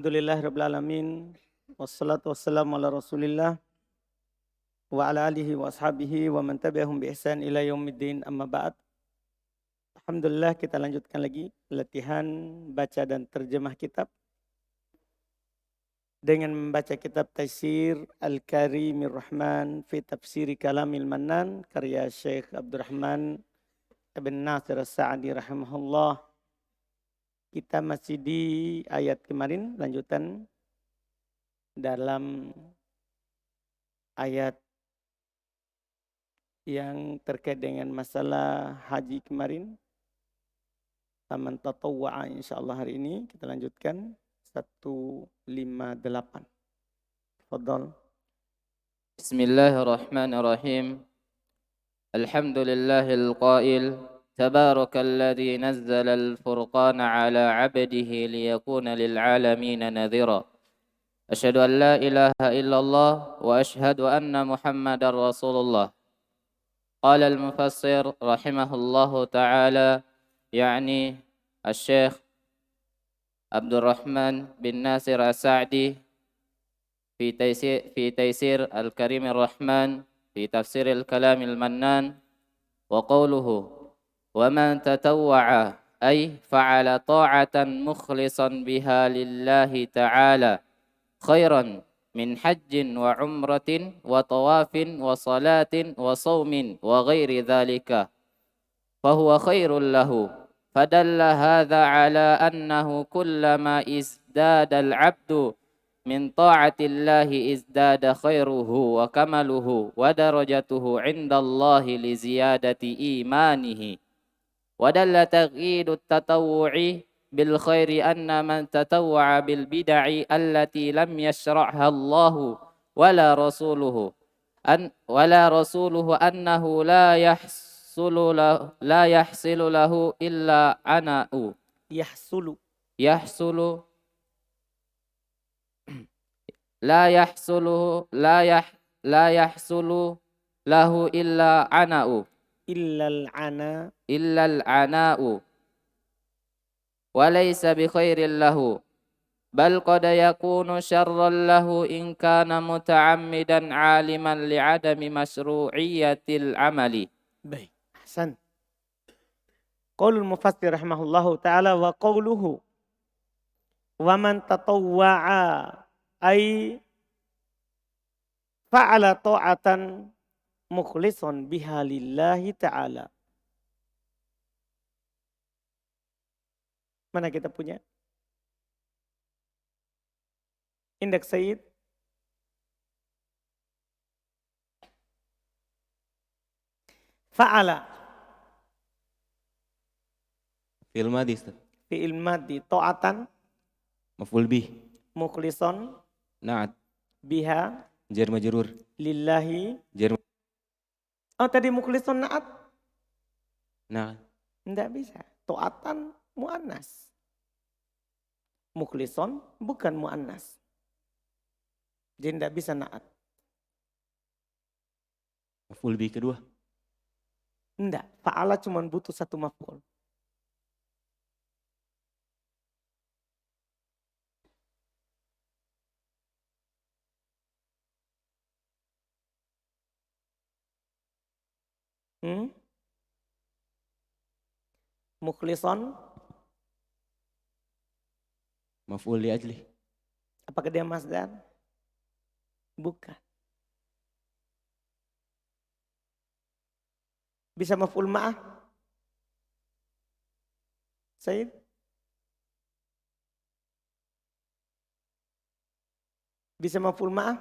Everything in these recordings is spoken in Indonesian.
Alhamdulillahirabbil alamin wassalatu wassalamu ala Rasulillah wa ala alihi wa ashabihi wa man tabi'ahum bi ihsan ila yaumiddin amma ba'd. Alhamdulillah kita lanjutkan lagi latihan baca dan terjemah kitab dengan membaca kitab Taisir Al-Karimir Rahman fi Tafsiri Kalamil Mannan karya Syekh Abdurrahman Ibn Nasir As-Sa'di rahimahullah. Kita masih di ayat kemarin, lanjutan dalam ayat yang terkait dengan masalah haji kemarin. Faman tatawwa'a, insyaallah hari ini kita lanjutkan 158. Tafadhal. Bismillahirrahmanirrahim. Alhamdulillahil qail Tabarakalladzi nazzalal furqana ala 'abdihi liyakuna lil 'alamin nadhira. Asyhadu an la ilaha illallah wa asyhadu anna Muhammadar Rasulullah. Qala al-mufassir rahimahullahu ta'ala yani Asy-Syaikh Abdurrahman bin Nasir As-Sa'di fi Taisir Al-Karimir Rahman fi Tafsir Al-Kalamil Mannan wa qawluhu wa man tatawwa'a ay fa'ala ta'atan mukhlishan biha lillahi ta'ala khairan min hajjin wa umratin wa tawafin wa salatin wa sawmin wa ghairi dhalika fahuwa khairul lahu fadalla hadha ala annahu kullama izdada al-'abdu min ta'atillahi izdada khairuhu wa kamaluhu wa darajatuhu 'indallahi li ziyadati imanihi. Wa dalla taghidu at-tatawwu'i bil khairi anna man tatawwa'a bil bid'i allati lam yashra'ha Allahu wala rasuluhu annahu la yahsilu lahu illa ana'u Yahsulu la yahsulu lahu illa ana'u illal ana'u wa laysa bi khairin lahu bal qad yakunu syarran lahu in kana muta'ammidan 'aliman li'adami masyru'iyyatil amali. Baik, ahsan. Qaulul mufassir rahimahullahu ta'ala wa qauluhu wa man tatawwa'a ay fa'ala ta'atan mukhlishan biha lillahi ta'ala. Mana kita punya? Indeks Sayyid. Fa'ala. Fi'il madhi, Ustaz. Fi'il madhi ta'atan Maf'ul bih. mukhlishan Na'at. biha Jar majrur. lillahi. Jar. Oh tadi mukhlishan na'at? Na'at. Tidak bisa. Ta'atan mu'annas. Mukhlishan bukan mu'annas. Jadi tidak bisa na'at. Maf'ul bih kedua. Tidak. Fa'ala cuma butuh satu maf'ul. Mukhlishan. Maf'ul li ajli. Apakah dia masdar? Bukan. Bisa maf'ul ma'ah? Sayyid? Bisa maf'ul ma'ah?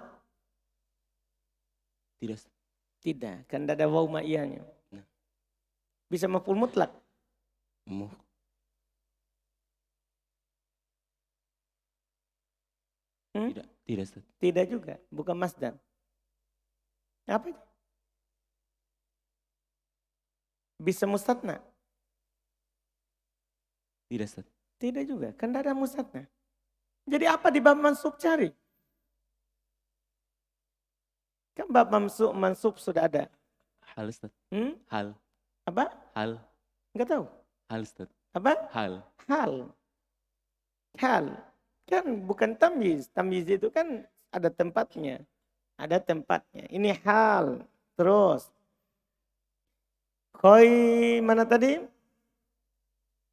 Tidak. Tidak, kan tidak ada waw ma'iyahnya. Nah. Bisa maf'ul mutlak? Tidak, tidak, Ustaz. Tidak juga, bukan masdar. Apa itu? Bisa mustatna? Tidak, Ustaz. Tidak juga, kan tidak ada mustatna. Jadi apa di bab mansub cari? Kan bab mansub sudah ada. Hal, Ustaz. Hal. Apa? Hal. Enggak tahu. Hal, Ustaz. Apa? Hal. Hal. Hal. Kan bukan tamyiz. Tamyiz itu kan ada tempatnya. Ada tempatnya. Ini hal. Terus. Mana tadi?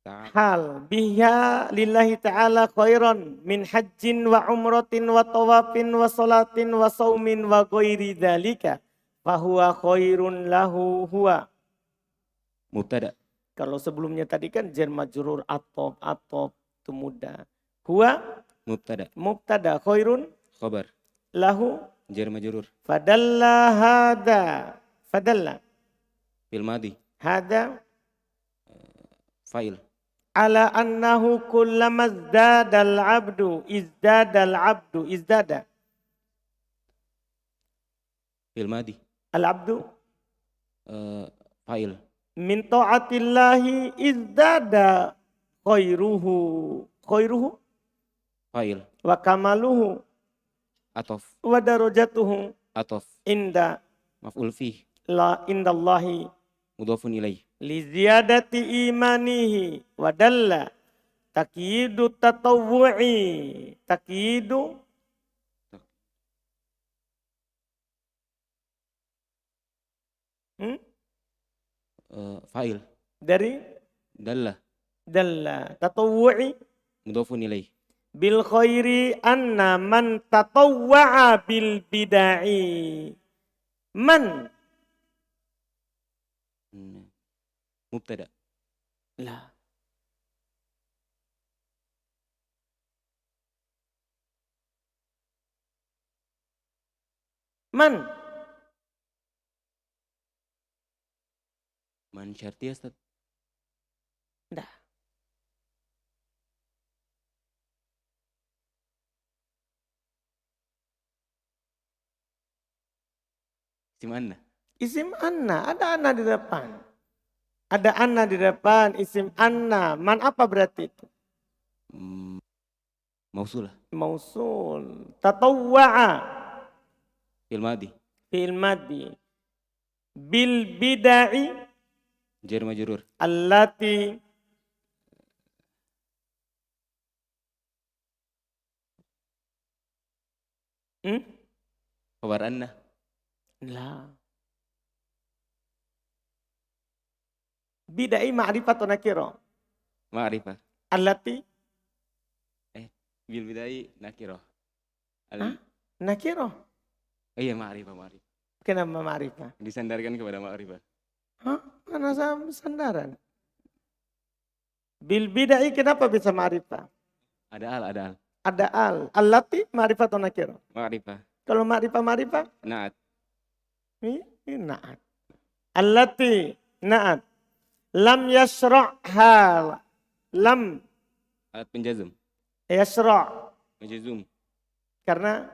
Hal. Biha lillahi ta'ala khairan min hajjin wa umratin wa tawafin wa salatin wa saumin wa ghairi dhalika. Fahuwa khairun lahu huwa. Mubtada. Kalau sebelumnya tadi kan jar majrur atop itu mudah. Huwa mubtada khairun Khabar. lahu Jar majrur. fadalla hada. Fadalla. Fil madi. Hada. Fa'il. Ala annahu kullama izdadal abdu. Izdada. Fil madi. Al abdu. Fa'il. Min ta'atillahi izdada khairuhu. Fa'il. Wa kamaluhu. Atof. Wa darajatuhu. Atof. Inda. Maf'ul fih. La indallahi. Mudhafun ilaih. Li ziyadati imanihi. Wa dalla. Takidu tatawu'i. Takidu. Fa'il. Dari. Dalla. Tatawu'i. Mudhafun ilaih. Bil khairi anna man tatawwa'a bil bidai. Man. Mubtada. Lah. Man. Man syartiyah, Ustaz. Dah. Isim anna. Isim anna. Ada anna di depan. Ada anna di depan. Isim anna. Man apa berarti itu? Mausulah. Mausul. Tatawwa'a. Fil madi. Fil madi. Bil bidai. Jar majrur. Allati. Khabar anna. La. Bidai ma'rifah atau nakirah? Ma'rifah. Allati. Bil bidai nakirah. Nakirah. Oh iya, ma'rifah. Kenapa ma'rifah? Disandarkan kepada ma'rifah. Hah? Mana sandaran? Bil bidai kenapa bisa ma'rifah? Ada al. Ada al. Allati ma'rifah atau nakirah? Ma'rifah. Kalau ma'rifah? Na'at. Ini na'at. Allati na'at. Lam yasra'ha. Lam. Alat penjazm. Yasra'. Majzum. Karena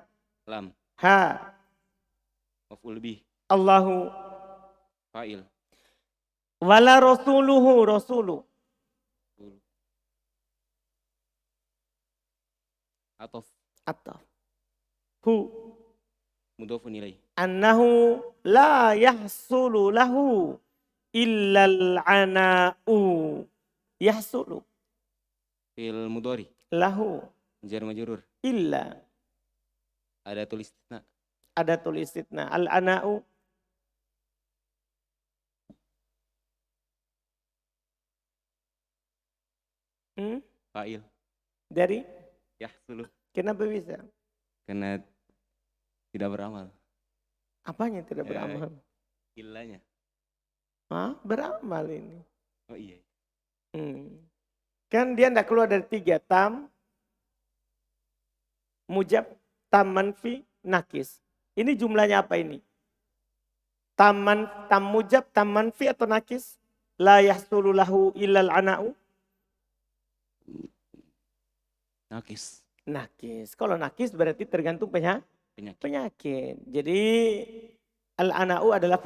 Lam. ha. Maf'ul bih. Allahu. Fa'il. Wala rasuluhu. Rasulu. Atof. Ataf. Hu. Mudhafun ilaih. Annahu la yahsulu lahu illal ana'u. Yahsulu. Fil mudhari. Lahu. Jar majrur. Illa. Ada tulis istitsna. Ada tulis istitsna. Al ana'u. Fa'il. Dari. Yahsulu. Kenapa bisa? Karena tidak beramal. Apanya tidak beramal? Illanya. Hah? Beramal ini. Oh iya. Kan dia tidak keluar dari 3. Tam, mujab, tam manfi, nakis. Ini jumlahnya apa ini? Tam mujab, tam manfi atau nakis? La yahsulu lahu illal ana'u. Nakis. Nakis. Kalau nakis berarti tergantung penyakit. Jadi al-ana'u adalah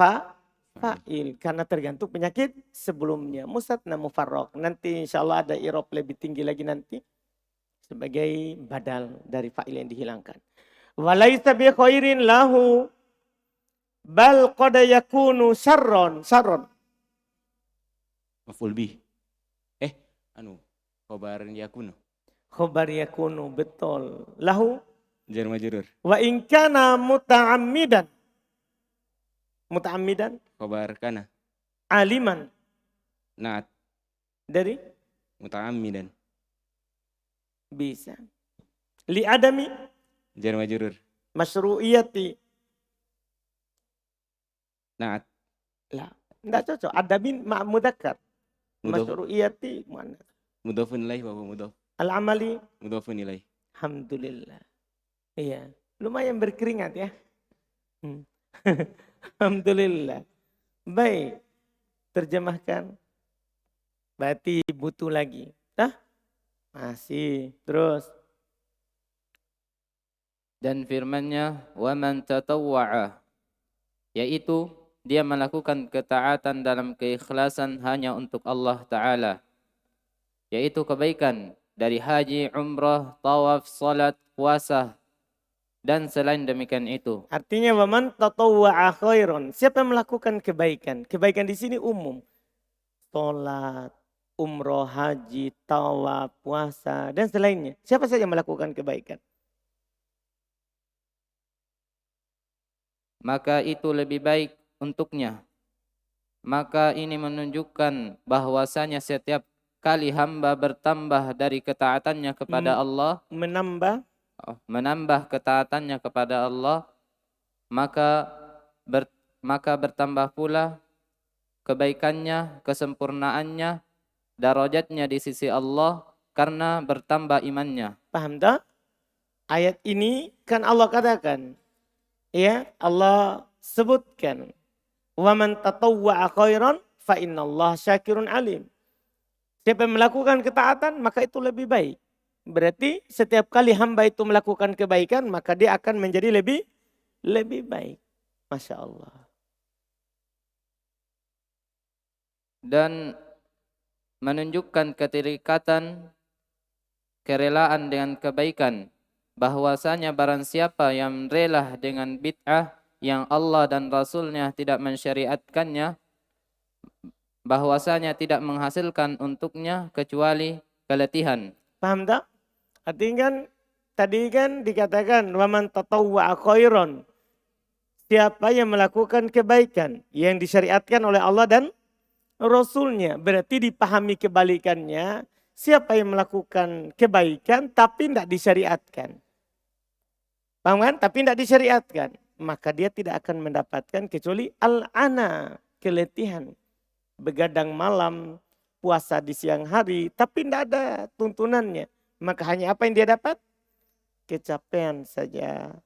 fa'il. Karena tergantung penyakit sebelumnya. Musatna mufarraq. Nanti insya Allah ada irob lebih tinggi lagi nanti. Sebagai badal dari fa'il yang dihilangkan. Walaysa bi khairin lahu. Bal qad yakunu syarron. Maf'ul bih. Khabar yakunu. Khobar yakunu, betul. Lahu Jar majrur. wa in kana muta'ammidan. Muta'ammidan Khobar kana. aliman Naat. dari Muta'ammidan. bisa. Li adami Jar majrur. masyru'iyati. Naat. Lah, enggak cocok. Adamin mudzakkar. Mudhaf. Masyru'iyati muannas. Mudhafun ilaih wa huwa mudhaf. Al-amali Mudhafun ilaih. alhamdulillah. Iya, lumayan berkeringat ya. Alhamdulillah. Baik, terjemahkan. Berarti butuh lagi. Masih. Terus. Dan firman-Nya, wa man tatawwa'a, yaitu dia melakukan ketaatan dalam keikhlasan hanya untuk Allah Ta'ala, yaitu kebaikan dari haji, umrah, tawaf, salat, puasa, dan selain demikian itu. Artinya waman tatawwa'a khairon. Siapa yang melakukan kebaikan? Kebaikan di sini umum. Salat, umroh, haji, tawaf, puasa, dan selainnya. Siapa saja yang melakukan kebaikan? Maka itu lebih baik untuknya. Maka ini menunjukkan bahwasanya setiap kali hamba bertambah dari ketaatannya kepada Allah, menambah ketaatannya kepada Allah, maka bertambah pula kebaikannya, kesempurnaannya, darajatnya di sisi Allah karena bertambah imannya. Paham tak? Ayat ini kan Allah katakan, ya, Allah sebutkan, wa man tatawwa'a khairan fa innallaha syakirun alim. Siapa yang melakukan ketaatan maka itu lebih baik. Berarti setiap kali hamba itu melakukan kebaikan maka dia akan menjadi lebih baik. Masya Allah. Dan menunjukkan keterikatan, kerelaan dengan kebaikan, bahwasanya barang siapa yang rela dengan bid'ah yang Allah dan Rasulnya tidak mensyariatkannya, bahwasanya tidak menghasilkan untuknya kecuali keletihan. Paham tak? Artinya kan tadi kan dikatakan waman tatawwa'a khairan. Siapa yang melakukan kebaikan yang disyariatkan oleh Allah dan Rasulnya. Berarti dipahami kebalikannya. Siapa yang melakukan kebaikan tapi tidak disyariatkan. Paham kan? Tapi tidak disyariatkan. Maka dia tidak akan mendapatkan kecuali al-ana, keletihan. Begadang malam, puasa di siang hari, tapi tidak ada tuntunannya. Maka hanya apa yang dia dapat? Kecapean saja.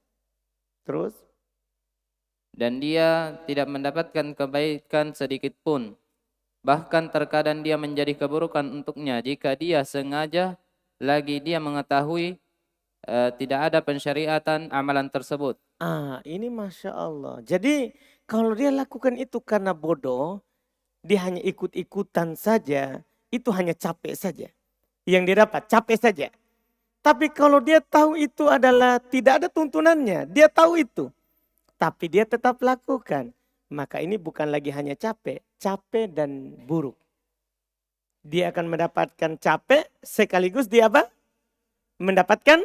Terus? Dan dia tidak mendapatkan kebaikan sedikit pun. Bahkan terkadang dia menjadi keburukan untuknya jika dia sengaja lagi dia mengetahui tidak ada pensyariatan amalan tersebut. Ini Masya Allah. Jadi kalau dia lakukan itu karena bodoh, dia hanya ikut-ikutan saja, itu hanya capek saja. Yang dia dapat capek saja. Tapi kalau dia tahu itu adalah tidak ada tuntunannya, dia tahu itu. Tapi dia tetap lakukan. Maka ini bukan lagi hanya capek dan buruk. Dia akan mendapatkan capek sekaligus dia apa? Mendapatkan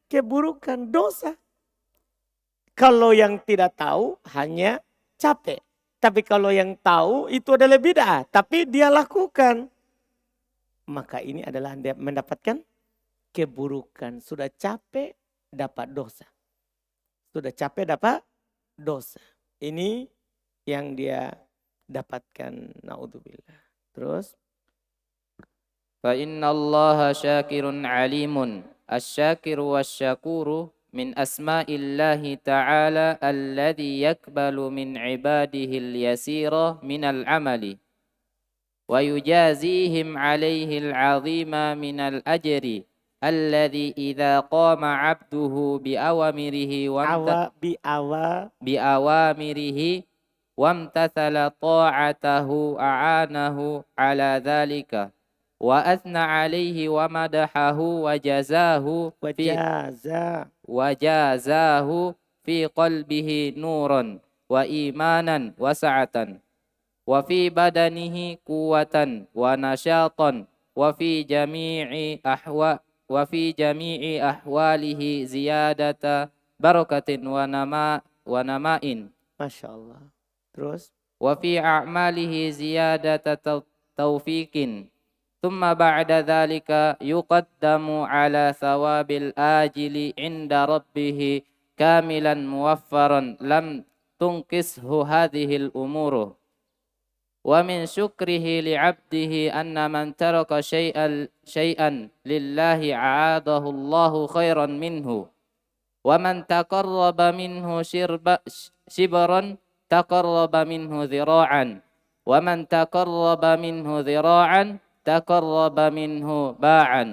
keburukan, dosa. Kalau yang tidak tahu hanya capek. Tapi kalau yang tahu itu adalah bid'ah. Tapi dia lakukan. Maka ini adalah dia mendapatkan keburukan. Sudah capek dapat dosa. Sudah capek dapat dosa. Ini yang dia dapatkan. Na'udzubillah. Terus. Fa innallaha syakirun alimun. Asy-syakiru wasyakuru min asma'illahi ta'ala alladhi yakbalu min ibadihi al-yasira minal amali wa yujazihim alaihi al-'azima minal ajri alladhi idza qama 'abduhu biawamirihi biawamirihi wamtathala ta'atahu a'anahu ala dhalika wa athna alaihi wa madahahu wa jazahu fi qalbihi nuran wa imanan wa sa'atan wa fi badanihi quwwatan wa nasyatan wa fi jami'i وفي جميع أحواله زيادة بركة ونماء Masya Allah. Terus? وفي أعماله زيادة توفيق ثم بعد ذلك يقدم على ثواب الآجل عند ربه كاملا موفرا لم تنقصه هذه الأمور ومن شكره لعبده أن من ترك شيئا لله عاده الله خيرا منه ومن تقرب منه شبرا تقرب منه ذراعا ومن تقرب منه ذراعا تقرب منه باعا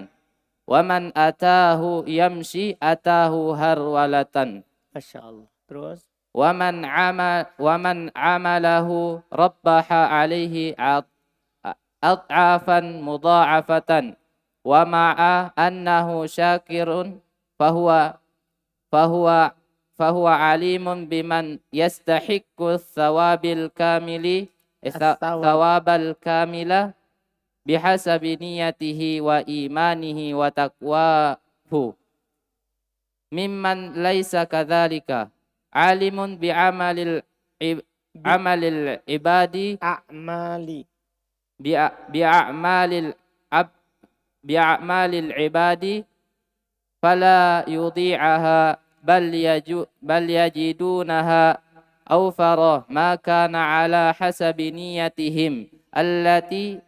ومن أتاه يمشي أتاه هرولة Masya Allah. Terus? ومن عمله ربح عليه أضعافا مضاعفة ومع أنه شاكر فهو فهو فهو عليم بمن يستحق الثواب الكامل ثواب الكامل بحسب نيته وإيمانه وتقواه ممن ليس كذلك عالم عمل العباد A'mali. بأعمال العباد فلا يضيعها بل يجدونها أوفر ما كان على حسب نيتهم التي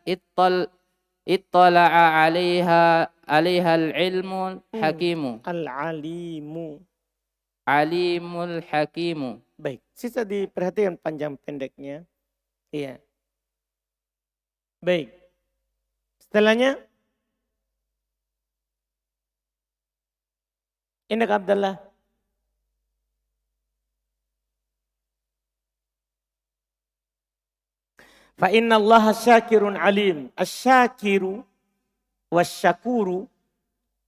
اطلع عليها العلم الحكيم Al-alimu. عليم الحكيم. Baik, sisa diperhatikan panjang pendeknya. Iya. Baik. Setelahnya. Ini Abdullah. Fa inna Allah syakirun alim. Asyakiru wasyakuru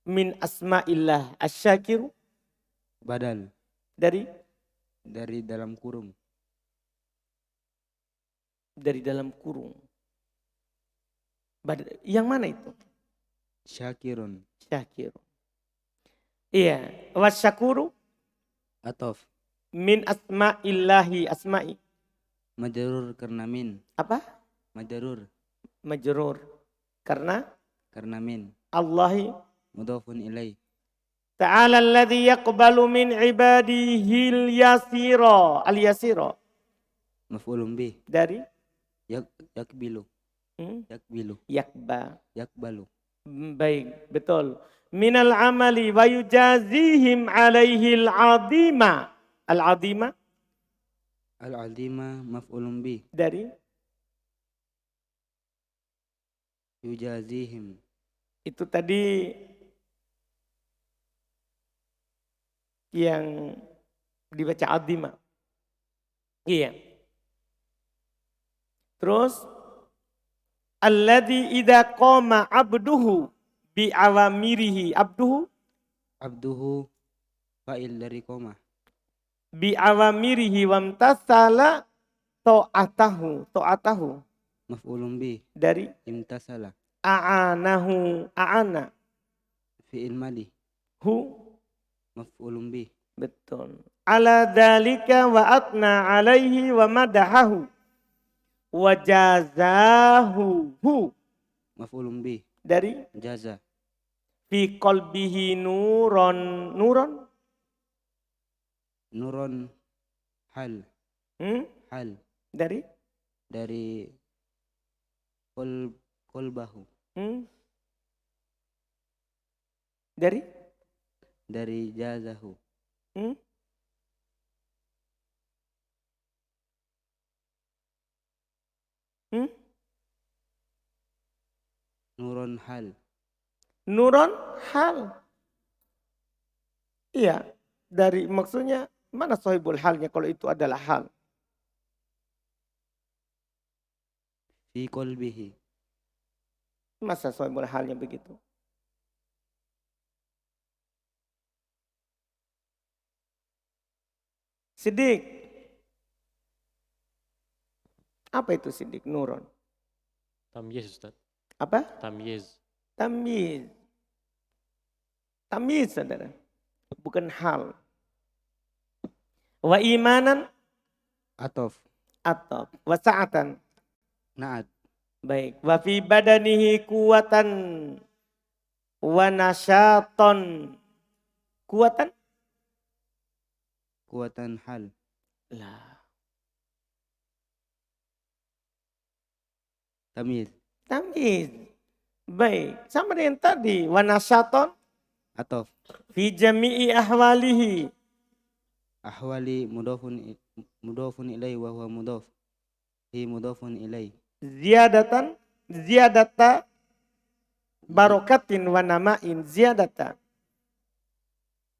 min asma'illah. Asyakiru Badal dari dalam kurung. dalam kurung. Yang mana itu? Syakirun. Syakirun. Iya, wasyakuru Atof. min asma'illahi asma'i. Majrur karena min. Apa? Majrur Majrur. Karena min. Allahi Mudhafun ilai. ta'ala alladhi yaqbalu min ibadihi al-yasira. Al-yasira. Maf'ulun bih. Dari? Yakbilu. Yakbilu. Yakbalu. Baik, betul. Minal amali wa yujazihim alaihi al-azima. Al-azima? Al-azima maf'ulun bih. Dari? Yujazihim. Itu tadi yang dibaca azima. Iya. Terus alladzi idza qama abduhu bi awamirihi. Abduhu fa'il dari koma. Bi awamirihi wamtasala ta'atahu. Maf'ulun bih. Dari Imtasala. a'ana. Fi'il madi. Hu. Maf'ulun bih. Betul. Ala dzalika wa atna alaihi wa madahahu. Wa jazahu. Hu. Maf'ulun bih. Dari Jaza. fi qalbihi nuron. Nuron hal. Hal. Dari kolbahu. Dari jazahu. Nuron hal. Iya, dari maksudnya mana sahibul halnya kalau itu adalah hal? Fi qalbihi. Masa sahibul halnya begitu? Sidik. Apa itu sidik? Nuron. Tamyiz Ustaz. Apa? Tamyiz. Tamyiz. Tamyiz saudara. Bukan hal. Wa imanan atof, atau wa sa'atan. naat, Baik. Wa fi badanihi kuwatan wa nasyaton. Kuwatan? kuatan hal, Lah. tamyiz, Tamyiz. Baik. Sama dengan tadi. Wa nasyaton atof, fi jami'i ahwalihi. ahwali mudofun ilai wa huwa mudof, hi mudofun ilai, Ziyadata barokatin wa nama'in. Ziyadata.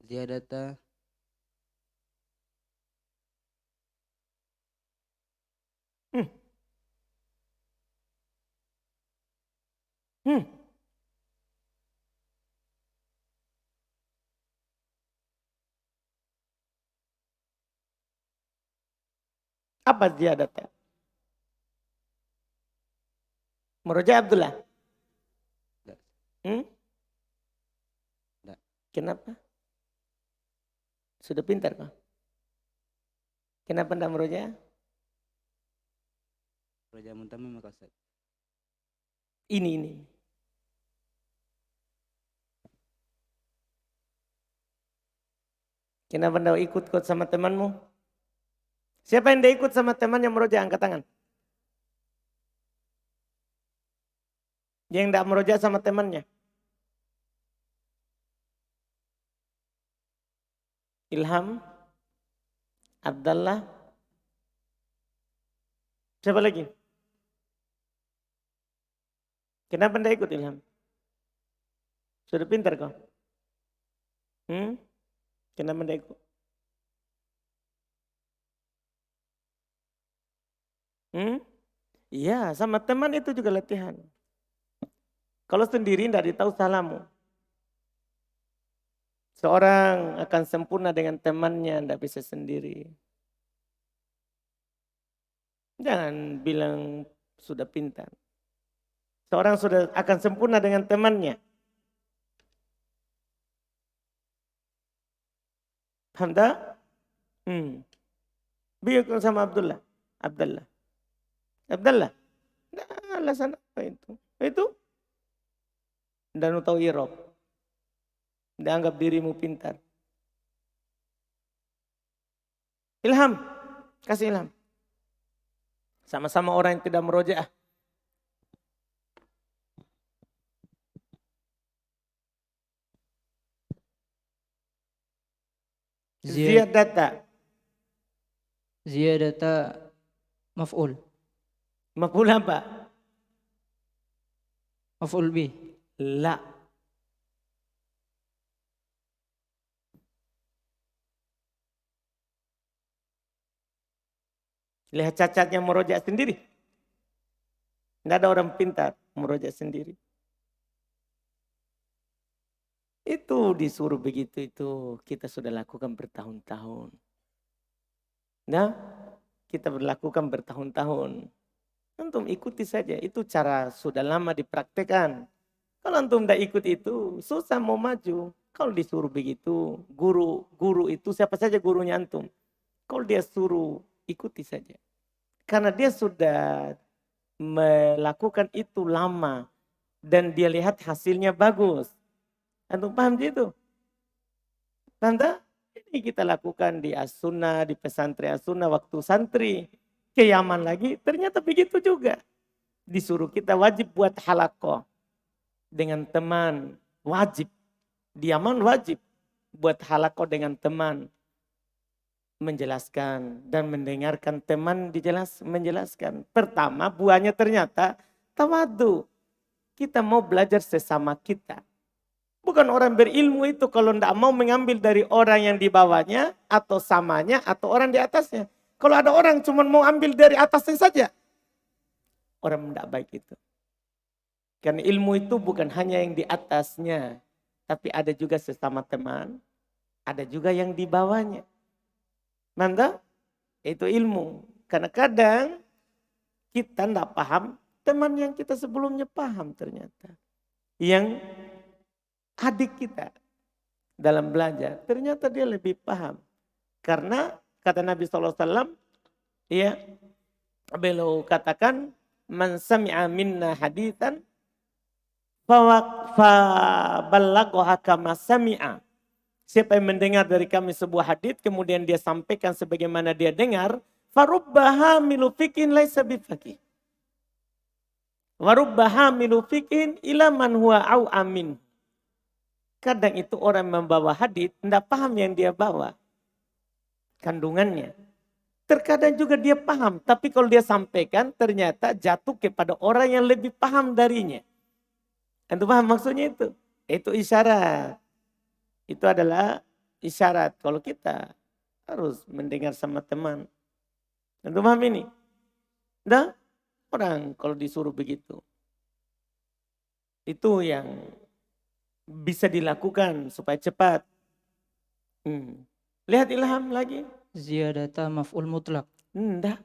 ziyadata Hmm. Apa ziyadata? Meroja Abdullah. Tidak. Tidak. Kenapa? Sudah pintar kok. Kenapa tidak meroja? Raja Muntamim Makasad. Ini. Kenapa tidak ikut sama temanmu? Siapa yang tidak ikut sama temannya meroja? Angkat tangan. Yang tidak meroja sama temannya. Ilham. Abdallah. Siapa lagi? Kenapa tidak ikut Ilham? Sudah pintar kau? Kenapa tidak ikut? Iya, sama teman itu juga latihan. Kalau sendiri tidak ditahu salahmu. Seorang akan sempurna dengan temannya, tidak bisa sendiri. Jangan bilang sudah pintar. Seorang sudah akan sempurna dengan temannya. Paham tak? Biar sama Abdullah. Nah, alasan apa itu? Itu? Dan tahu irob. Dianggap dirimu pintar. Ilham. Kasih ilham. Sama-sama orang yang tidak merojaah. Ziyadata maf'ul. Maf'ul apa? Maf'ul bih. La. Lihat cacatnya merojak sendiri. Tidak ada orang pintar merojak sendiri. Itu disuruh begitu itu kita sudah lakukan bertahun-tahun. Nah, kita berlakukan bertahun-tahun. Antum ikuti saja, itu cara sudah lama dipraktekkan. Kalau antum tidak ikut itu, susah mau maju. Kalau disuruh begitu, guru itu siapa saja gurunya antum. Kalau dia suruh, ikuti saja. Karena dia sudah melakukan itu lama. Dan dia lihat hasilnya bagus. Antum paham itu? Paham tak? Ini kita lakukan di As-Sunnah, di pesantren As-Sunnah waktu santri. Ke Yaman lagi, ternyata begitu juga. Disuruh kita wajib buat halakoh. Dengan teman, wajib. Di Yaman wajib buat halakoh dengan teman. Menjelaskan dan mendengarkan teman menjelaskan. Pertama, buahnya ternyata tawadu. Kita mau belajar sesama kita. Bukan orang berilmu itu kalau tidak mau mengambil dari orang yang di bawahnya atau samanya atau orang di atasnya. Kalau ada orang cuma mau ambil dari atasnya saja. Orang tidak baik itu. Karena ilmu itu bukan hanya yang di atasnya. Tapi ada juga sesama teman. Ada juga yang di bawahnya. Mantap? Itu ilmu. Karena kadang kita tidak paham. Teman yang kita sebelumnya paham ternyata. Yang adik kita. dalam belajar. Ternyata dia lebih paham. Karena kata Nabi SAW, ya, beliau katakan, man sami'a minna hadithan faballaghaha kama sami'a. Siapa yang mendengar dari kami sebuah hadits kemudian dia sampaikan sebagaimana dia dengar, farubbaha milu fiqhin laisa bifaqih. Warubbaha milu fiqhin ila man huwa au amin. Kadang itu orang membawa hadits tidak paham yang dia bawa kandungannya. Terkadang juga dia paham, tapi kalau dia sampaikan ternyata jatuh kepada orang yang lebih paham darinya. Antum paham maksudnya itu? Itu isyarat. Itu adalah isyarat kalau kita harus mendengar sama teman. Antum paham ini? Nah, orang kalau disuruh begitu. Itu yang bisa dilakukan supaya cepat. Lihat ilham lagi. Ziyadata maf'ul mutlak. Enggak.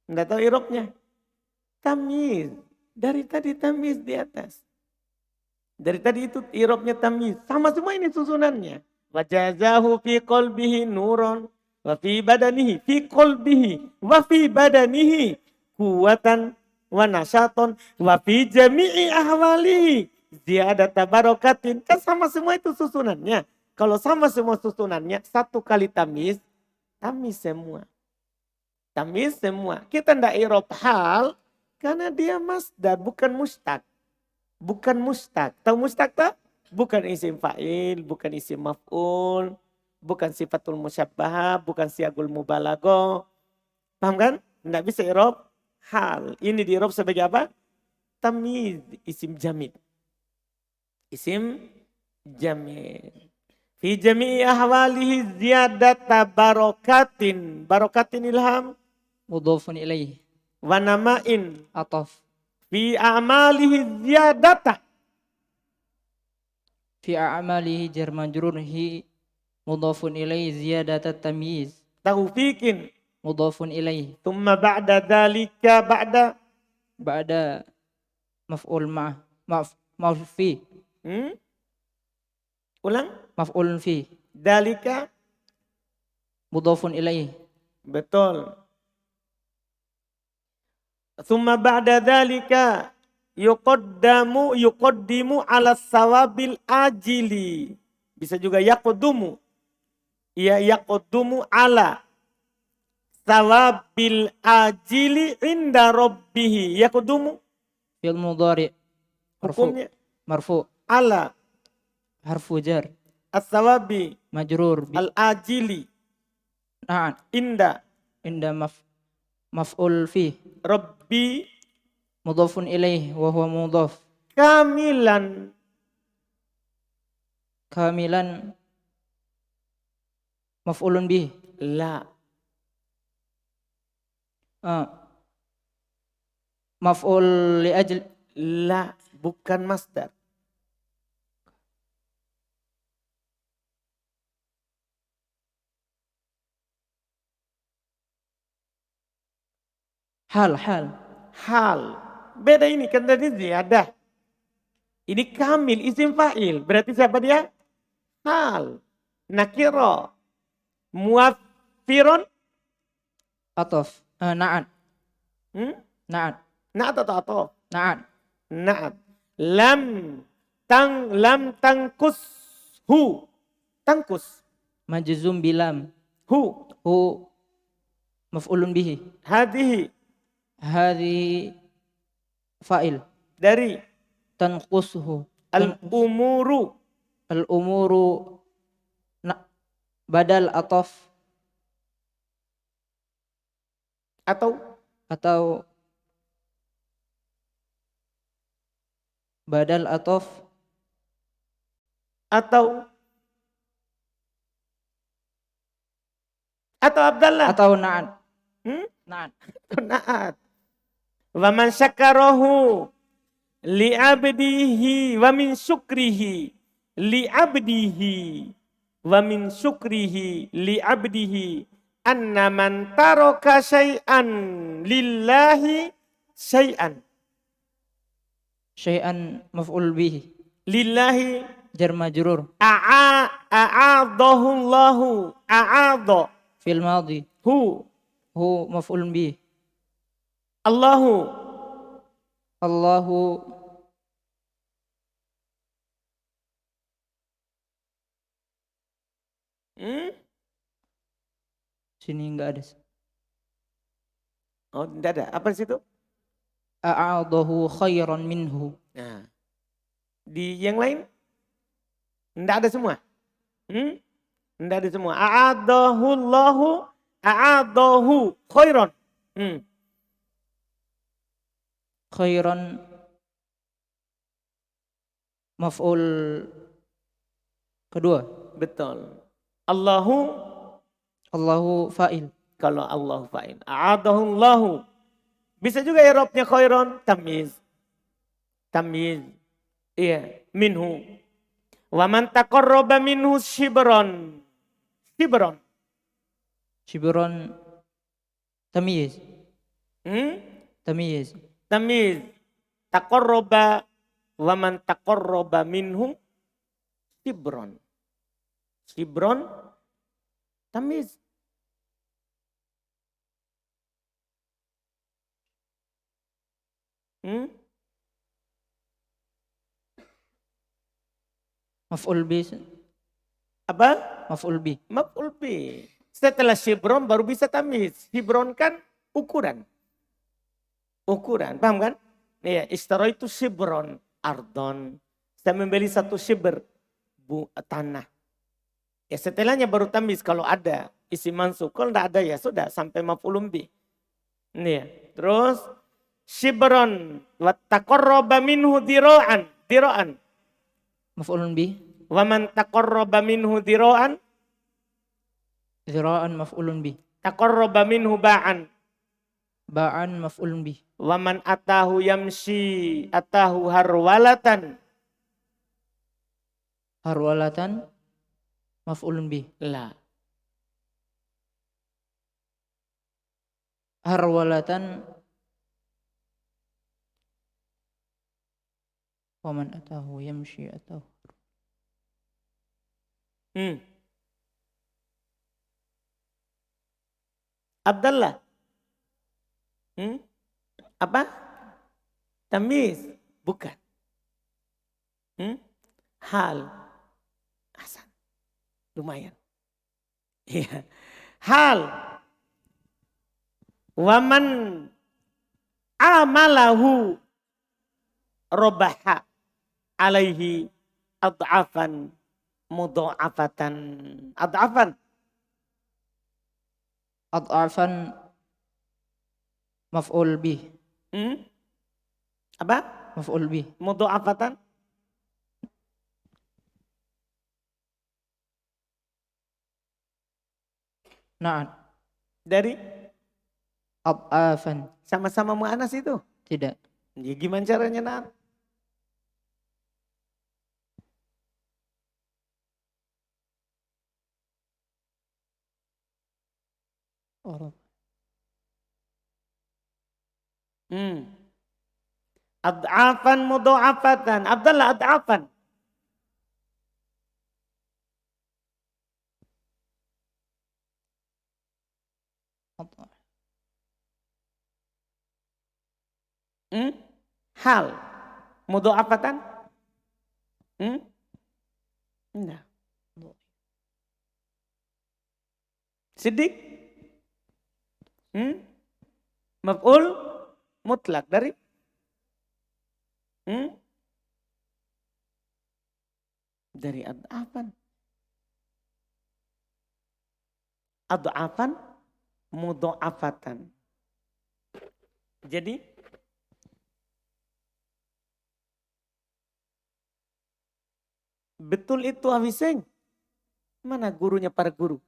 Enggak tahu irobnya. Tamyiz. Dari tadi tamyiz di atas. Dari tadi itu irobnya tamyiz. Sama semua ini susunannya. Wajazahu fi qalbihi nuron. Wa fi badanihi. Fi qalbihi. Wa fi badanihi. Kuwatan wa nasyaton. Wa fi jami'i ahwalihi. Ziyadata barokatin. Kan sama semua itu susunannya. Kalau sama semua susunannya. Satu kali tamyiz. Tamyiz semua. Tamyiz semua. Kita tidak irob hal karena dia masdar bukan mustaq. Bukan mustaq. Tahu mustaq tak? Bukan isim fa'il, bukan isim maf'ul, bukan sifatul musyabbahah, bukan siagul mubalaghah. Paham kan? Tidak bisa irob hal. Ini di irob sebagai apa? Tamyiz, isim jamid. Isim jamid. Fi jami'i ahwalihi ziyadata barokatin. Barokatin ilham. Mudhafun ilaih. Wa nama'in. Ataf. Fi a'malihi ziyadata. Fi a'malihi jar majrur hi mudhafun ilaih ziyadata tamyiz. Taufiqin. Mudhafun ilaih. Thumma ba'da dhalika Ba'da maf'ul maf'ul fi. Ulang. Maf'ul fi. Dhalika. Mudhafun ilaih. Betul. Thumma ba'da dhalika yuqaddimu ala sawabil ajili. Bisa juga yaqdumu. Ya yaqdumu ala sawabil ajili inda rabbihi. Yaqdumu. Fi'il mudhari. Hukumnya. Marfu. Ala. Harfu jar. As-sawabi. Majrur. Al-ajili. Na'an. Inda. Inda maf'ul fi. Rabbi. Mudhafun ilaih wa huwa mudhaf. Kamilan. Kamilan maf'ulun bih. La. Maf'ul li ajl. La. Bukan masdar. Hal. Hal. Beda ini kan tadi ziyadah. Ini kamil isim fa'il. Berarti siapa dia? Hal. Nakiro. Muafiron. Ataf. Na'at. Na'at. Na'at atau atof? Na'at. Na'at. Lam tangkus. Hu. Tangkus. Majzum bilam. Hu. Hu maf'ulun bihi. Hadihi. Hadhi fa'il. Dari. Tanqusuhu. Al-umuru. Al-umuru badal ataf. Atau badal ataf. Atau Abdallah. Atau na'at. Na'at. Na'at. Wa man syakarahu li'abdihi wa min syukrihi li'abdihi wa min syukrihi li'abdihi anna man taraka syai'an lillahi syai'an. Syai'an maf'ul bih. Lillahi Jar majrur. a'adahu Allahu. A'adha. Fil madhi. Hu. Hu maf'ul bih. Allahu. Allahu sini enggak ada. Oh, tidak ada. Apa di situ? A'adahu khairan minhu. Nah. Di yang lain? Tidak ada semua. Tidak ada semua. A'adahu Allahu. A'adahu khairan. Khairan maf'ul kedua. Betul. Allahu. Allahu fa'il. Kalau Allahu fa'il. A'adahu Allahu. Bisa juga i'rabnya khairan. Tamyiz. Tamyiz. Iya. Minhu. Wa man taqarraba minhu shibran. Shibran. Shibran tamyiz. Tamyiz. Tamyiz. Taqarraba. Wa man taqarraba minhu shibran. Shibran. Tamyiz. Maf'ul bih. Apa? Maf'ul bih. Maf'ul bih. Setelah shibron baru bisa tamyiz. Shibron kan ukuran. Ukuran, paham kan? Iya, istara itu shibron, ardon. Saya membeli satu shibr, tanah. Ya setelahnya baru tamyiz kalau ada isi mansub. Kalau tidak ada ya sudah sampai maf'ulun bih. Iya. Terus shibron wa taqarraba minhu dira'an. Dira'an. Maf'ulun bih. Wa man taqarraba minhu dira'an. Zira'an maf'ulun bih. Taqarraba minhu ba'an. Ba'an maf'ulun bih. Wa man atahu yamshi atahu harwalatan. Harwalatan maf'ulun bih. La. Harwalatan wa man atahu yamshi atahu. Abdullah. Apa? Tamyiz. Bukan. Hal. Hasan. Lumayan. Iya. Hal. Waman amalahu robaha alaihi ad'afan mudha'afatan. Ad'afan. Ad'afan maf'ul bih. Apa? Maf'ul bih. Mudha'afatan. Na'at. Dari Ad'afan. sama-sama mu'anas itu. Tidak. Ya gimana caranya Nat? Oh. Ad'afan mudha'afatan. Abdullah ad'afan. Hal. Mudha'afatan. Enggak. Sidik. Maf'ul mutlak dari dari ad'afan. Ad'afan mudha'afatan. Jadi betul itu Awiseng. Mana gurunya para guru?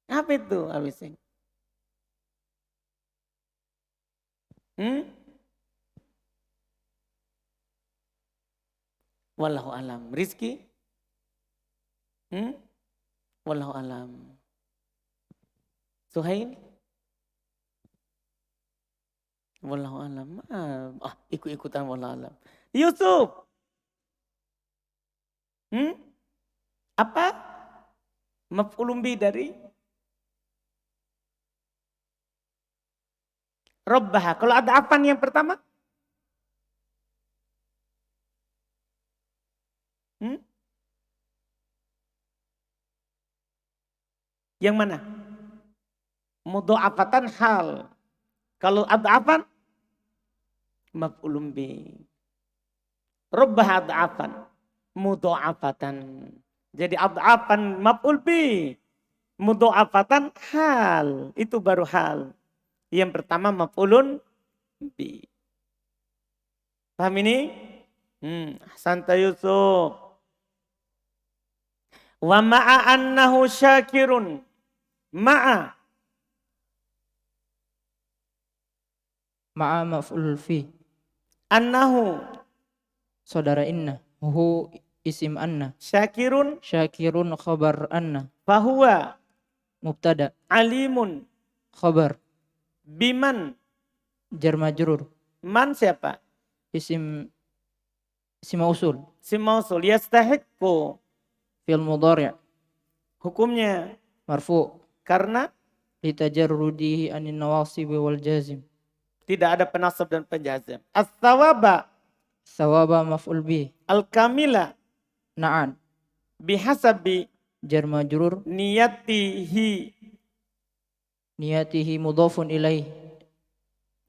Apa itu Awiseng? Wallahu alam. Rizki? Wallahu alam. Suhail? Wallahu alam. Ikut-ikutan wallahu alam. Yusuf. Apa? Maf'ulun bi dari Rabbaha. Kalau ada afan yang pertama? Yang mana? Mudha'afatan hal. Kalau ada afan? Maf'ulun bi. Rabbaha ad'afan. Mudha'afatan. Jadi ad'afan maf'ul bi. Mudha'afatan hal. Itu baru hal. Yang pertama maf'ulun bi. Paham ini? Santai Yusuf. Wa ma'a annahu syakirun. Ma'a. Ma'a maf'ul fi. Annahu. Saudara inna. Hu isim anna. Syakirun. Syakirun khabar anna. Fahuwa. Mubtada. Alimun. Khabar. Biman. Jar majrur. Man siapa? Isim mausul. Si mausul. Yastahiqqu. Fi'il mudhari'. Hukumnya. Marfu. Karena Litajarrudihi anin nawasib wal jazim. tidak ada penasab dan penjazam. As-sawaba. Sawaba maf'ul bih. Al-kamila. Na'an. Bihasabi. Jar majrur. Niyatihi. Niyatihi mudhafun ilaih.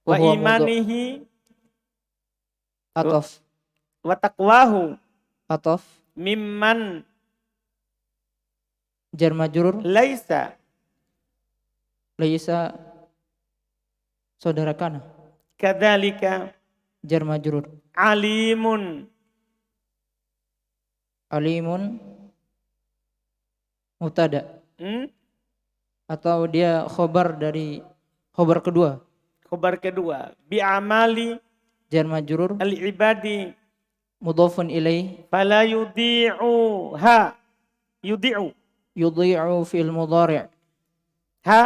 Wa huwa imanihi. Ataf. Wa taqwahu. Ataf. Mimman. Jar majrur. Laisa. Laisa. Saudara kana. Kadzalika. Jar majrur. Alimun. Alimun. Mubtada. Atau dia khobar dari khobar kedua. Khobar kedua. Bi'amali. Jar majrur. Al-ibadi. Mudhafun ilaih. Fala yudi'uha. Yudi'u. Yudhi'u fi'il mudhari'. Ha.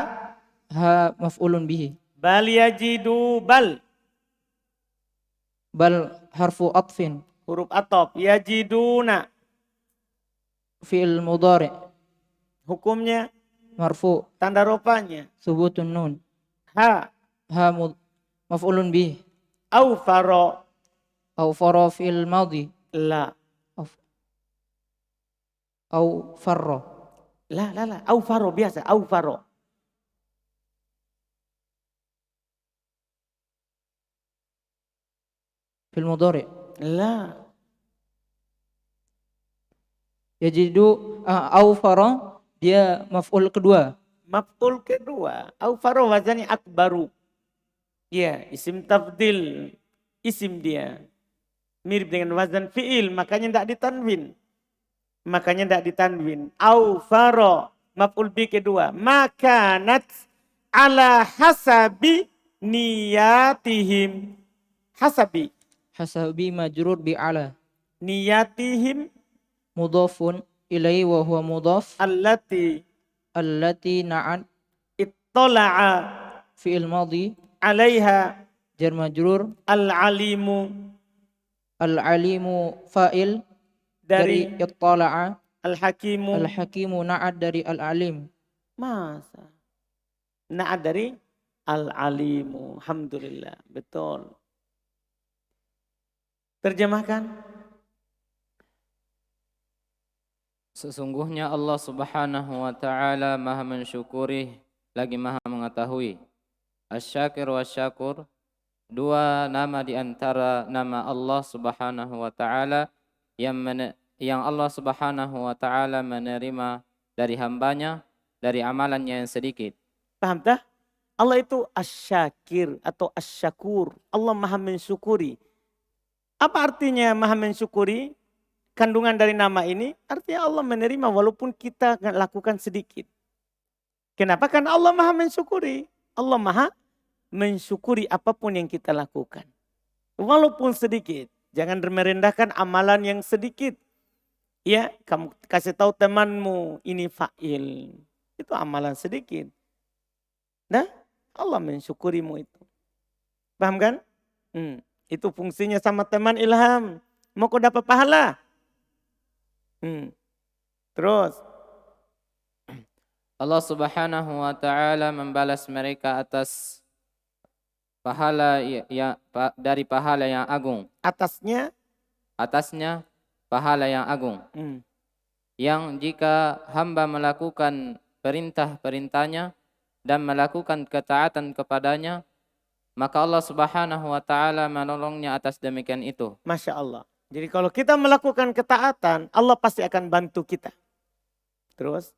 Ha maf'ulun bihi. Bal yajidu bal. Bal harfu atfin. Huruf atop. Yajiduna. Fi'il mudhari'. Hukumnya. Marfu. Tanda rupanya. Subutun nun. Ha. Ha maf'ulun bihi. Awfaro. Au fara fi'il madhi. La. Au farra. La. Awfaro biasa. Awfaro. Fil mudhari'. La. Yajidu au fara dia maf'ul kedua. Maf'ul kedua. Awfaro wazannya akbaru. Ya, isim tafdil. Isim dia. Mirip dengan wazan fi'il. Makanya tidak ditanwin. Awfaro. Maf'ul bi kedua. Makanat ala hasabi niyatihim. Hasabi. Hasabi majrur bi ala. Niyatihim. Mudhafun ilaihi wa huwa mudhaf. Allati. Allati na'at Ittala'a. fi'il madhi. Alaiha. Jar majrur. Al-alimu. Al-alimu fa'il dari Dari ittala'a. al-hakimu. Al-hakimu na'at dari al-alim. Masa? Na'at dari al-alimu. Alhamdulillah. Betul. Terjemahkan. Sesungguhnya Allah Subhanahu wa taala Maha mensyukuri lagi Maha mengetahui. Asy-Syakir wa Syakur, dua nama di antara nama Allah Subhanahu wa taala yang Allah Subhanahu wa taala menerima dari hambanya dari amalannya yang sedikit. Paham tak? Allah itu Asy-Syakir atau Asy-Syakur. Allah Maha mensyukuri. Apa artinya Maha mensyukuri? Kandungan dari nama ini artinya Allah menerima walaupun kita lakukan sedikit. Kenapa? Karena Allah Maha mensyukuri. Allah Maha mensyukuri apapun yang kita lakukan. Walaupun sedikit. Jangan merendahkan amalan yang sedikit. Ya, kamu kasih tahu temanmu ini fa'il. Itu amalan sedikit. Nah, Allah mensyukurimu itu. Paham kan? Itu fungsinya sama teman ilham. Mau kau dapat pahala. Terus. Allah Subhanahu wa taala membalas mereka atas pahala dari pahala yang agung. Atasnya pahala yang agung. Yang jika hamba melakukan perintah-perintahnya dan melakukan ketaatan kepadanya, maka Allah Subhanahu wa taala menolongnya atas demikian itu. Masya Allah. Jadi kalau kita melakukan ketaatan, Allah pasti akan bantu kita. Terus.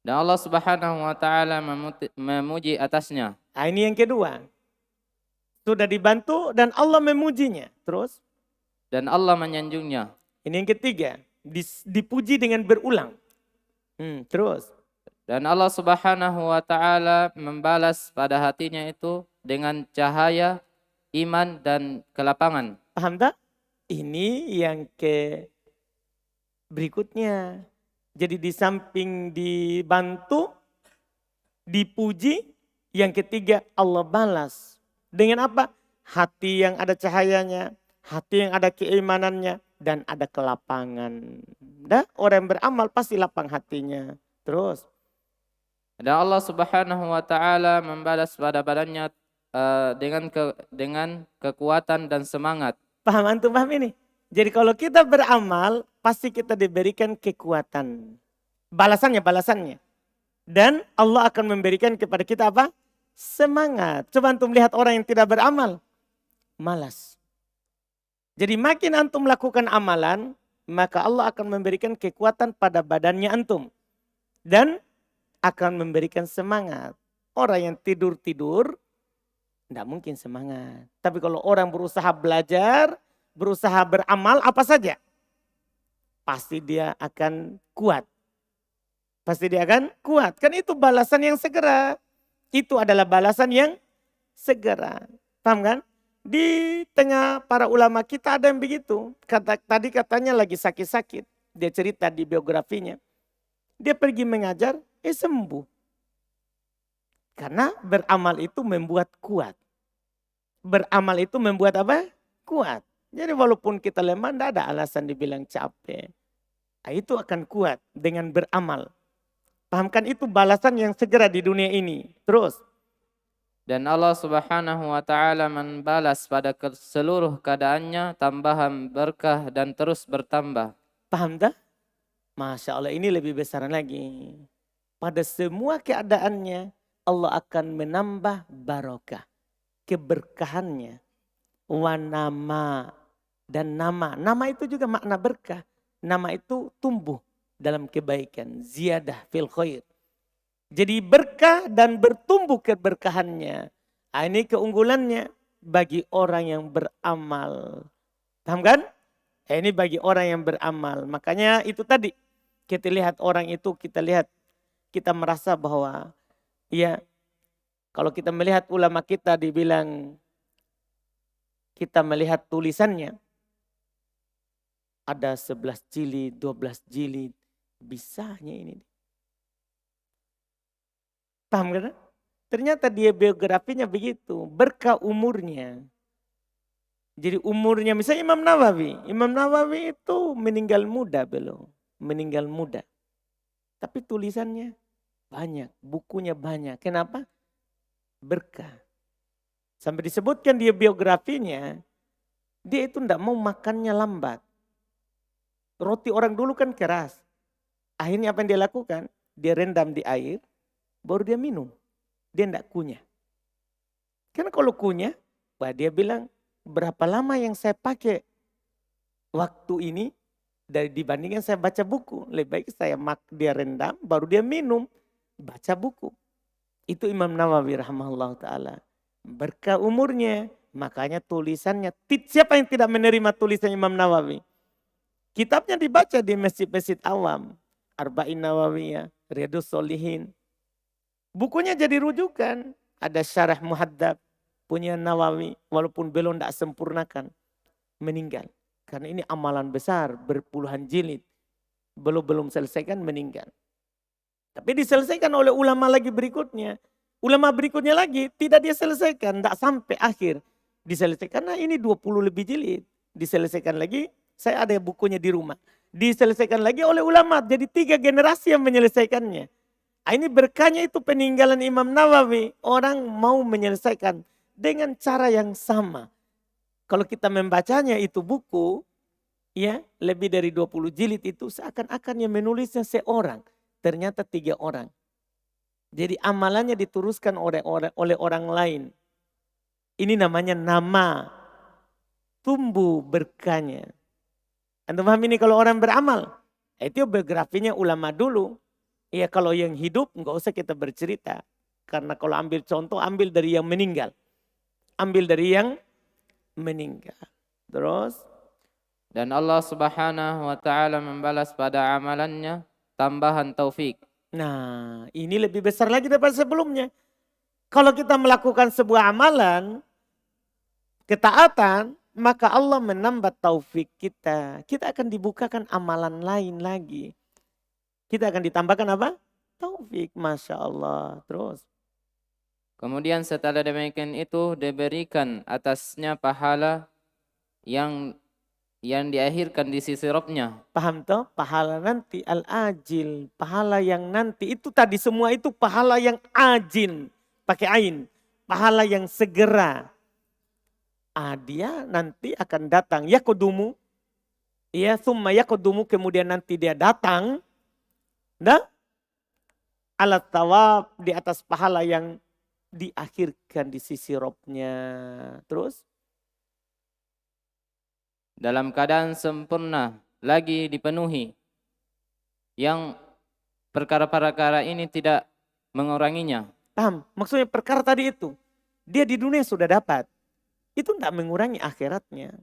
Dan Allah Subhanahu wa taala memuji atasnya. Nah, ini yang kedua. Sudah dibantu dan Allah memujinya. Terus. Dan Allah menyanjungnya. Ini yang ketiga. Dipuji dengan berulang. Terus. Dan Allah Subhanahu wa taala membalas pada hatinya itu dengan cahaya iman dan kelapangan. Paham tak? Ini yang berikutnya. Jadi di samping dibantu, dipuji, yang ketiga Allah balas. Dengan apa? Hati yang ada cahayanya, hati yang ada keimanannya, dan ada kelapangan. Dah, orang yang beramal pasti lapang hatinya. Terus. Dan Allah Subhanahu wa taala membalas pada badannya dengan kekuatan dan semangat. Paham antum paham ini? Jadi kalau kita beramal, pasti kita diberikan kekuatan. Balasannya. Dan Allah akan memberikan kepada kita apa? Semangat. Coba antum lihat orang yang tidak beramal. Malas. Jadi makin antum melakukan amalan, maka Allah akan memberikan kekuatan pada badannya antum. Dan akan memberikan semangat. Orang yang tidur-tidur, tidak mungkin semangat. Tapi kalau orang berusaha belajar, berusaha beramal apa saja, pasti dia akan kuat. Kan itu balasan yang segera. Itu adalah balasan yang segera. Paham kan? Di tengah para ulama kita ada yang begitu. Tadi katanya lagi sakit-sakit. Dia cerita di biografinya. Dia pergi mengajar, sembuh. Karena beramal itu membuat kuat. Beramal itu membuat apa? Kuat. Jadi walaupun kita lemah, tidak ada alasan dibilang capek. Nah, itu akan kuat dengan beramal. Pahamkan itu balasan yang segera di dunia ini. Terus. Dan Allah Subhanahu wa taala membalas pada seluruh keadaannya tambahan berkah dan terus bertambah. Paham tak? Masya Allah, ini lebih besar lagi. Pada semua keadaannya Allah akan menambah barokah. Keberkahannya. Wanama. Dan nama itu juga makna berkah. Nama itu tumbuh dalam kebaikan. Ziyadah fil khair. Jadi berkah dan bertumbuh keberkahannya. Nah, ini keunggulannya bagi orang yang beramal. Paham kan? Ini bagi orang yang beramal. Makanya itu tadi. Kita lihat orang itu, kita merasa bahwa ya, kalau kita melihat ulama kita dibilang, kita melihat tulisannya, ada 11 jilid, 12 jilid. Bisanya ini. Paham kan? Ternyata dia biografinya begitu. Berkah umurnya. Jadi umurnya misalnya Imam Nawawi. Imam Nawawi itu meninggal muda belum. Meninggal muda. Tapi tulisannya banyak. Bukunya banyak. Kenapa? Berkah. Sampai disebutkan dia biografinya. Dia itu tidak mau makannya lambat. Roti orang dulu kan keras. Akhirnya apa yang dia lakukan? Dia rendam di air, baru dia minum. Dia tidak kunyah. Karena kalau kunyah, dia bilang, berapa lama yang saya pakai waktu ini dibandingkan saya baca buku. Lebih baik dia rendam, baru dia minum, baca buku. Itu Imam Nawawi rahimahullah ta'ala. Berkah umurnya, makanya tulisannya. Siapa yang tidak menerima tulisan Imam Nawawi? Kitabnya dibaca di masjid-masjid awam. Arba'in Nawawiyah, Riyadus Solihin. Bukunya jadi rujukan. Ada syarah muhaddab punya Nawawi. Walaupun belum tidak sempurnakan. Meninggal. Karena ini amalan besar. Berpuluhan jilid. Belum selesaikan meninggal. Tapi diselesaikan oleh ulama lagi berikutnya. Ulama berikutnya lagi tidak dia selesaikan, tidak sampai akhir. Diselesaikan, karena ini 20 lebih jilid. Diselesaikan lagi, saya ada bukunya di rumah. Diselesaikan lagi oleh ulama, jadi 3 generasi yang menyelesaikannya. Ini berkahnya itu peninggalan Imam Nawawi. Orang mau menyelesaikan dengan cara yang sama. Kalau kita membacanya itu buku, ya lebih dari 20 jilid itu seakan-akan yang menulisnya seorang. Ternyata 3 orang. Jadi amalannya diteruskan oleh orang lain. Ini namanya nama. Tumbuh berkahnya. Anda paham ini kalau orang beramal. Itu biografinya ulama dulu. Ya kalau yang hidup nggak usah kita bercerita. Karena kalau ambil contoh, ambil dari yang meninggal. Ambil dari yang meninggal. Terus. Dan Allah Subhanahu wa taala membalas pada amalannya tambahan taufik. Nah, ini lebih besar lagi daripada sebelumnya. Kalau kita melakukan sebuah amalan, ketaatan, maka Allah menambah taufik kita. Kita akan dibukakan amalan lain lagi. Kita akan ditambahkan apa? Taufik, Masya Allah. Terus. Kemudian setelah demikian itu diberikan atasnya pahala yang diakhirkan di sisi Rabb-Nya. Paham toh? Pahala nanti al-ajil. Pahala yang nanti. Itu tadi semua itu pahala yang ajin. Pakai ain. Pahala yang segera. Dia nanti akan datang. Yakudumu. Ya, summa yakudumu. Kemudian nanti dia datang. Nah, alat tawab di atas pahala yang diakhirkan di sisi Rabb-Nya. Terus? Dalam keadaan sempurna lagi dipenuhi. Yang perkara-perkara ini tidak menguranginya. Paham? Maksudnya perkara tadi itu. Dia di dunia sudah dapat. Itu tidak mengurangi akhiratnya.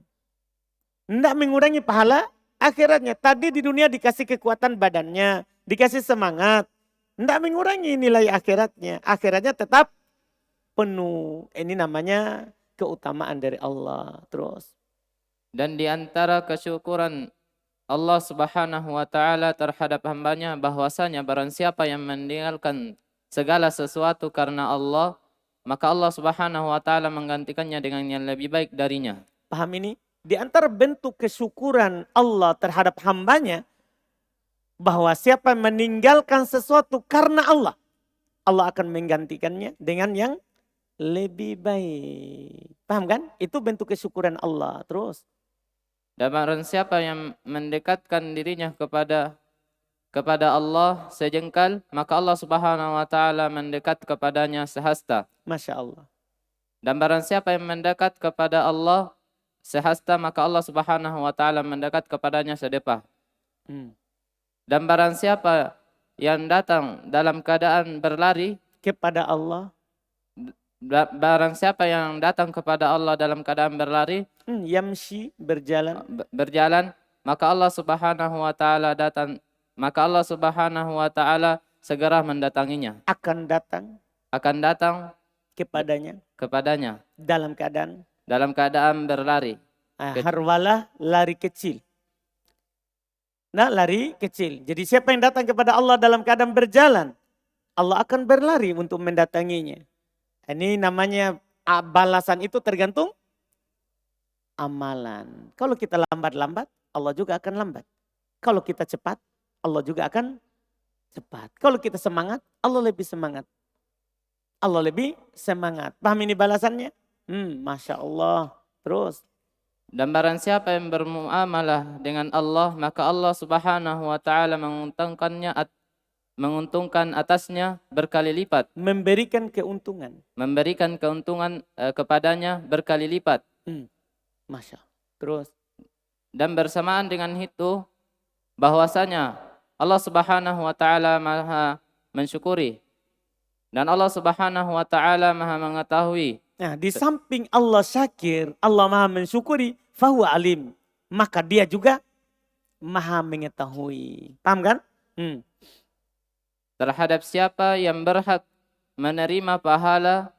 Tidak mengurangi pahala akhiratnya. Tadi di dunia dikasih kekuatan badannya. Dikasih semangat. Tidak mengurangi nilai akhiratnya. Akhiratnya tetap penuh. Ini namanya keutamaan dari Allah. Terus. Dan di antara kesyukuran Allah Subhanahu wa taala terhadap hambanya bahwasanya barang siapa yang meninggalkan segala sesuatu karena Allah, maka Allah Subhanahu wa taala menggantikannya dengan yang lebih baik darinya. Paham ini? Di antara bentuk kesyukuran Allah terhadap hambanya, bahwa siapa yang meninggalkan sesuatu karena Allah, Allah akan menggantikannya dengan yang lebih baik. Paham kan? Itu bentuk kesyukuran Allah. Terus. Dan barang siapa yang mendekatkan dirinya kepada Allah sejengkal, maka Allah Subhanahu wa taala mendekat kepadanya sehasta. Masya Allah. Dan barang siapa yang mendekat kepada Allah sehasta, maka Allah Subhanahu wa taala mendekat kepadanya sedepah. Dan barang siapa yang datang dalam keadaan berlari Kepada Allah. barang siapa yang datang kepada Allah dalam keadaan berlari, Yamshi, berjalan. maka Allah Subhanahu wa taala segera mendatanginya. Akan datang Kepadanya dalam keadaan berlari. Harwalah, lari kecil. Nah, lari kecil. Jadi siapa yang datang kepada Allah dalam keadaan berjalan, Allah akan berlari untuk mendatanginya. Ini namanya balasan itu tergantung amalan. Kalau kita lambat-lambat, Allah juga akan lambat. Kalau kita cepat, Allah juga akan cepat. Kalau kita semangat, Allah lebih semangat. Allah lebih semangat. Paham ini balasannya? Masya Allah. Terus. Dan barang siapa yang bermuamalah dengan Allah, maka Allah Subhanahu wa taala menguntungkan atasnya berkali lipat. Memberikan keuntungan. Kepadanya berkali lipat. Masya. Terus. Dan bersamaan dengan itu bahwasanya Allah Subhanahu wa taala Maha mensyukuri dan Allah Subhanahu wa taala Maha mengetahui. Nah, di samping Allah syakir, Allah Maha mensyukuri, fahuwa alim, maka dia juga Maha mengetahui. Paham kan? Terhadap siapa yang berhak menerima pahala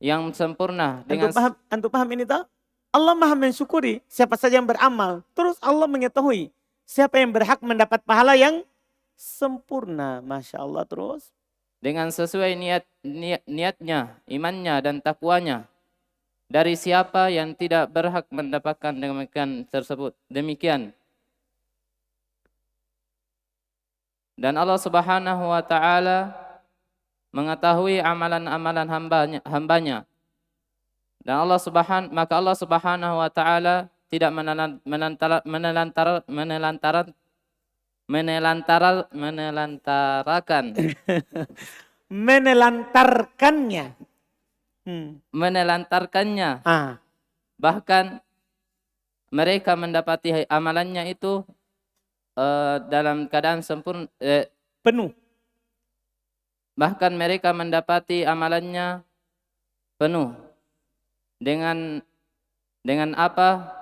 yang sempurna dengan Antum paham ini tak? Allah Maha mensyukuri siapa saja yang beramal. Terus Allah mengetahui siapa yang berhak mendapat pahala yang sempurna. Masya Allah. Terus. dengan sesuai niatnya, imannya dan takwanya dari siapa yang tidak berhak mendapatkan demikian tersebut. Demikian. Dan Allah Subhanahu wa taala mengetahui amalan-amalan hambanya. Dan maka Allah Subhanahu wa taala tidak menelantarkan Menelantarkannya. menelantarkannya. Bahkan mereka mendapati amalannya itu dalam keadaan sempurna, Penuh. bahkan mereka mendapati amalannya penuh dengan apa?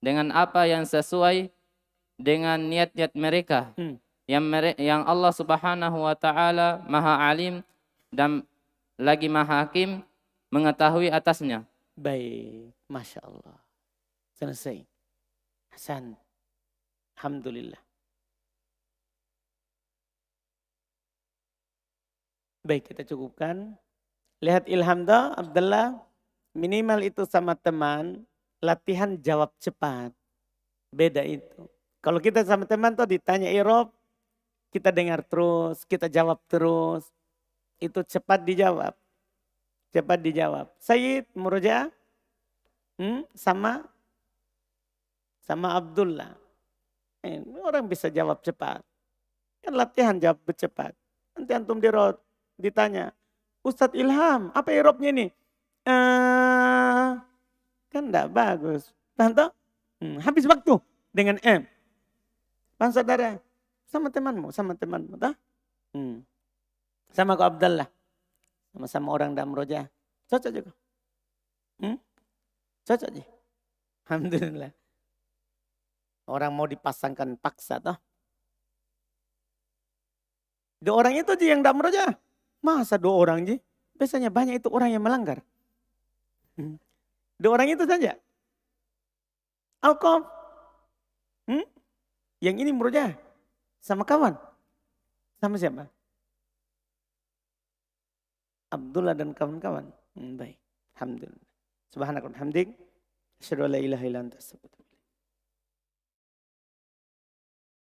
Dengan apa yang sesuai dengan niat-niat mereka. Yang Allah Subhanahu wa taala Maha Alim dan lagi Maha Hakim mengetahui atasnya. Baik, Masya Allah. Selesai. Hasan. Alhamdulillah. Baik, kita cukupkan. Lihat ilham dah, Abdullah. Minimal itu sama teman, latihan jawab cepat. Beda itu. Kalau kita sama teman tuh ditanya irob, kita dengar terus, kita jawab terus. Itu cepat dijawab. Cepat dijawab. Sayyid, Muroja, sama Abdullah. Orang bisa jawab cepat. Kan latihan jawab cepat. Nanti antum ditanya, Ustadz Ilham, apa irobnya nih? Kan enggak bagus. Tante, habis waktu dengan M. Bang saudara, sama temanmu. Tah? Sama kau Abdullah. Sama-sama orang Damroja. Cocok juga. Cocok aja. Alhamdulillah. Orang mau dipasangkan paksa toh. Dua orang itu aja yang Damroja. Masa dua orang aja? Biasanya banyak itu orang yang melanggar. Dua orang itu saja. Alkom. Yang ini Muroja. Sama kawan. Sama siapa? Abdullah dan kawan-kawan. Baik. Alhamdulillah. Subhanakallah hamdik. Asyhadu an la ilaha illa anta astaghfiruka.